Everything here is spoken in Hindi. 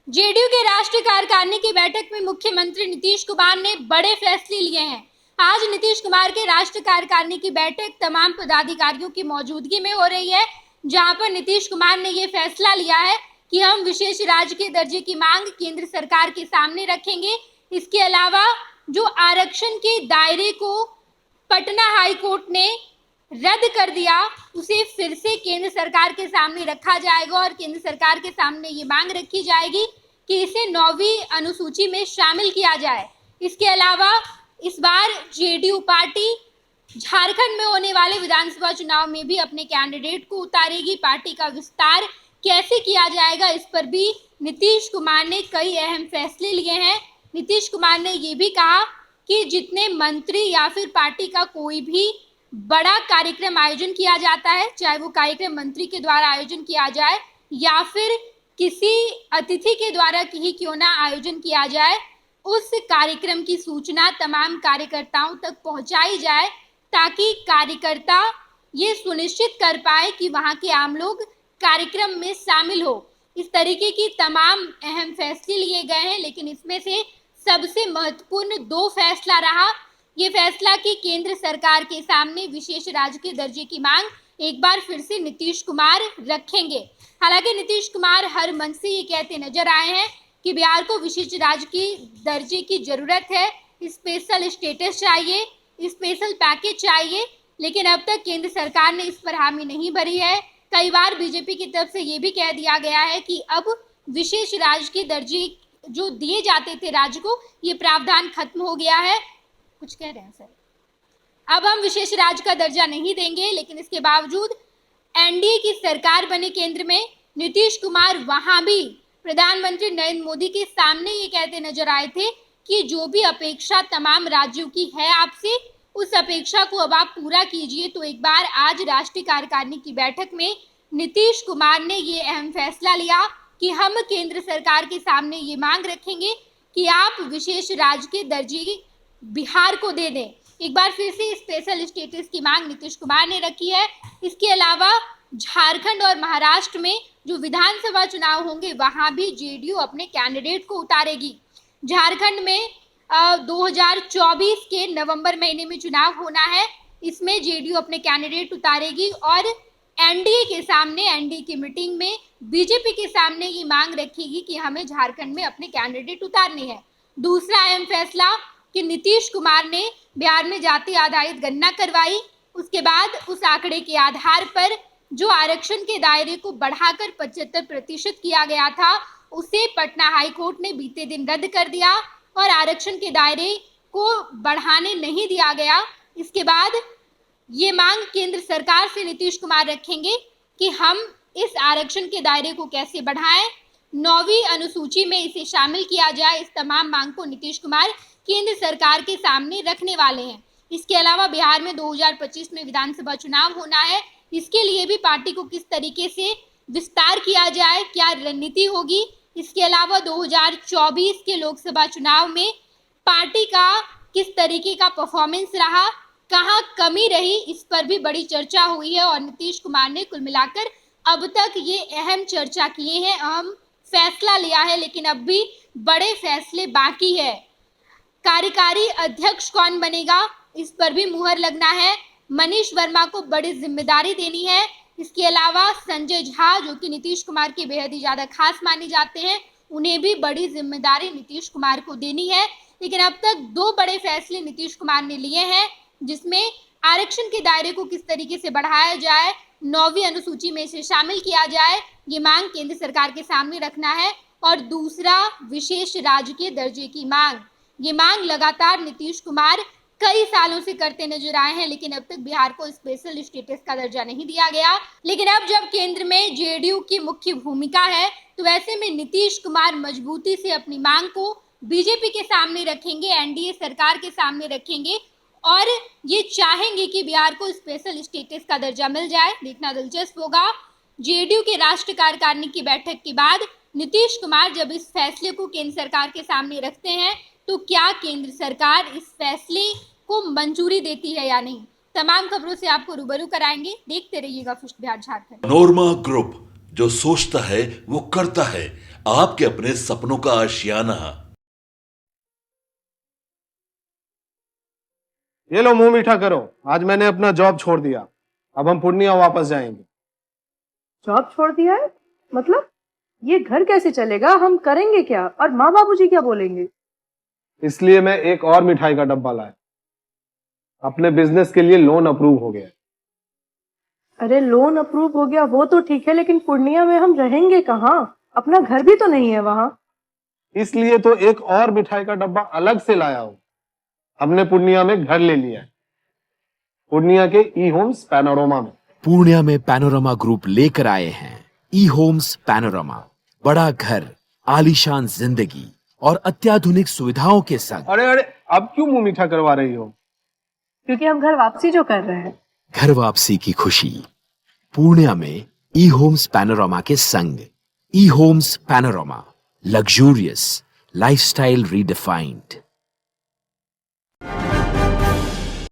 जेडीयू के राष्ट्रीय कार्यकारिणी की बैठक में मुख्यमंत्री नीतीश कुमार ने बड़े फैसले लिए हैं। आज नीतीश कुमार के राष्ट्रीय कार्यकारिणी की बैठक तमाम पदाधिकारियों की मौजूदगी में हो रही है, जहां पर नीतीश कुमार ने यह फैसला लिया है कि हम विशेष राज्य के दर्जे की मांग केंद्र सरकार के सामने रखेंगे। इसके अलावा जो आरक्षण के दायरे को पटना हाई कोर्ट ने रद्द कर दिया, उसे फिर से केंद्र सरकार के सामने रखा जाएगा और केंद्र सरकार के सामने ये मांग रखी जाएगी कि इसे 9वीं अनुसूची में शामिल किया जाए। इसके अलावा इस बार जेडीयू पार्टी झारखंड में होने वाले विधानसभा चुनाव में भी अपने कैंडिडेट को उतारेगी। पार्टी का विस्तार कैसे किया जाएगा, इस पर भी नीतीश कुमार ने कई अहम फैसले लिए हैं। नीतीश कुमार ने ये भी कहा कि जितने मंत्री या फिर पार्टी का कोई भी बड़ा कार्यक्रम आयोजन किया जाता है, चाहे वो कार्यक्रम मंत्री के द्वारा आयोजन किया जाए या फिर किसी अतिथि के द्वारा ही क्यों ना आयोजन किया जाए, उस कार्यक्रम की सूचना तमाम कार्यकर्ताओं तक पहुंचाई जाए ताकि कार्यकर्ता ये सुनिश्चित कर पाए कि वहां के आम लोग कार्यक्रम में शामिल हो। इस तरीके की तमाम अहम फैसले लिए गए हैं, लेकिन इसमें से सबसे महत्वपूर्ण दो फैसला रहा ये फैसला कि केंद्र सरकार के सामने विशेष राज्य के दर्जे की मांग एक बार फिर से नीतीश कुमार रखेंगे। हालांकि नीतीश कुमार हर मंच से ये कहते नजर आए हैं कि बिहार को विशेष राज्य की दर्जे की जरूरत है, स्पेशल स्टेटस चाहिए, स्पेशल पैकेज चाहिए, लेकिन अब तक केंद्र सरकार ने इस पर हामी नहीं भरी है। कई बार बीजेपी की तरफ से ये भी कह दिया गया है कि अब विशेष राज्य के दर्जे जो दिए जाते थे राज्य को, ये प्रावधान खत्म हो गया है। कुछ कह रहे हैं सर, अब हम विशेष राज्य का दर्जा नहीं देंगे, लेकिन इसके बावजूद एनडीए की सरकार बने केंद्र में नीतीश कुमार वहां भी प्रधानमंत्री नरेंद्र मोदी के सामने ये कहते नजर आए थे कि जो भी अपेक्षा तमाम राज्यों की है आपसे, उस अपेक्षा को अब आप पूरा कीजिए। तो एक बार आज राष्ट्रीय कार्यकारिणी की बैठक में नीतीश कुमार ने ये अहम फैसला लिया कि हम केंद्र सरकार के सामने ये मांग रखेंगे कि आप विशेष राज्य के दर्जे बिहार को दे दें। एक बार फिर से स्पेशल स्टेटस की मांग नीतीश कुमार ने रखी है। इसके अलावा झारखंड और महाराष्ट्र में जो विधानसभा चुनाव होंगे, वहां भी जेडीयू अपने कैंडिडेट को उतारेगी। झारखंड में 2024 के नवंबर महीने में चुनाव होना है, इसमें जेडीयू अपने कैंडिडेट उतारेगी और एनडीए के सामने, एनडीए की मीटिंग में बीजेपी के सामने ये मांग रखेगी कि हमें झारखंड में अपने कैंडिडेट उतारने हैं। दूसरा अहम फैसला कि नीतीश कुमार ने बिहार में जाति आधारित गणना करवाई, उसके बाद उस आंकड़े के आधार पर जो आरक्षण के दायरे को बढ़ाकर 75% किया गया था, उसे पटना हाई कोर्ट ने बीते दिन रद्द कर दिया और आरक्षण के दायरे को बढ़ाने नहीं दिया गया। इसके बाद ये मांग केंद्र सरकार से नीतीश कुमार रखेंगे कि हम इस आरक्षण के दायरे को कैसे बढ़ाएं, 9वीं अनुसूची में इसे शामिल किया जाए। इस तमाम मांग को नीतीश कुमार केंद्र सरकार के सामने रखने वाले हैं। इसके अलावा बिहार में 2025 में विधानसभा चुनाव होना है, इसके लिए भी पार्टी को किस तरीके से विस्तार किया जाए, क्या रणनीति होगी। इसके अलावा 2024 के लोकसभा चुनाव में पार्टी का किस तरीके का परफॉर्मेंस रहा, कहाँ कमी रही, इस पर भी बड़ी चर्चा हुई है और नीतीश कुमार ने कुल मिलाकर अब तक ये अहम चर्चा किए हैं, अहम फैसला लिया है, लेकिन अब भी बड़े फैसले बाकी है। कार्यकारी अध्यक्ष कौन बनेगा, इस पर भी मुहर लगना है। मनीष वर्मा को बड़ी जिम्मेदारी देनी है। इसके अलावा संजय झा, जो कि नीतीश कुमार के बेहद ही ज्यादा खास माने जाते हैं, उन्हें भी बड़ी जिम्मेदारी नीतीश कुमार को देनी है। लेकिन अब तक दो बड़े फैसले नीतीश कुमार ने लिए हैं, जिसमें आरक्षण के दायरे को किस तरीके से बढ़ाया जाए, 9वीं अनुसूची में इसे शामिल किया जाए, ये मांग केंद्र सरकार के सामने रखना है। और दूसरा विशेष राज्य के दर्जे की मांग, ये मांग लगातार नीतीश कुमार कई सालों से करते नजर आए हैं, लेकिन अब तक बिहार को स्पेशल स्टेटस का दर्जा नहीं दिया गया। लेकिन अब जब केंद्र में जेडीयू की मुख्य भूमिका है, तो ऐसे में नीतीश कुमार मजबूती से अपनी मांग को बीजेपी के सामने रखेंगे, एनडीए सरकार के सामने रखेंगे और ये चाहेंगे कि बिहार को स्पेशल स्टेटस का दर्जा मिल जाए। देखना दिलचस्प होगा जेडीयू के राष्ट्रीय कार्यकारिणी की बैठक के बाद नीतीश कुमार जब इस फैसले को केंद्र सरकार के सामने रखते हैं, तो क्या केंद्र सरकार इस फैसले को मंजूरी देती है या नहीं। तमाम खबरों से आपको रूबरू कराएंगे, देखते रहिएगा फर्स्ट बिहार झारखंड। नोरमा ग्रुप, जो सोचता है वो करता है। आपके अपने सपनों का आशियाना। ये लो मुंह मीठा करो, आज मैंने अपना जॉब छोड़ दिया। अब हम पूर्णिया वापस जाएंगे। जॉब छोड़ दिया है? मतलब ये घर कैसे चलेगा? हम करेंगे क्या? और माँ बाबूजी क्या बोलेंगे? इसलिए मैं एक और मिठाई का डब्बा लाया। अपने बिजनेस के लिए लोन अप्रूव हो गया। अरे लोन अप्रूव हो गया वो तो ठीक है, लेकिन पूर्णिया में हम रहेंगे कहाँ? अपना घर भी तो नहीं है वहां। इसलिए तो एक और मिठाई का डब्बा अलग से लाया हूं। हमने पूर्णिया में घर ले लिया है, पूर्णिया के ई होम्स पैनोरमा में। पूर्णिया में पैनोरमा ग्रुप लेकर आए हैं ई होम्स पैनोरमा। बड़ा घर, आलीशान जिंदगी और अत्याधुनिक सुविधाओं के संग। अरे अरे, अब क्यों मुंह मीठा करवा रही हो? क्योंकि हम घर वापसी जो कर रहे हैं। घर वापसी की खुशी पूर्णिया में ई होम्स पैनोरमा के संग। ई homes panorama, luxurious lifestyle redefined.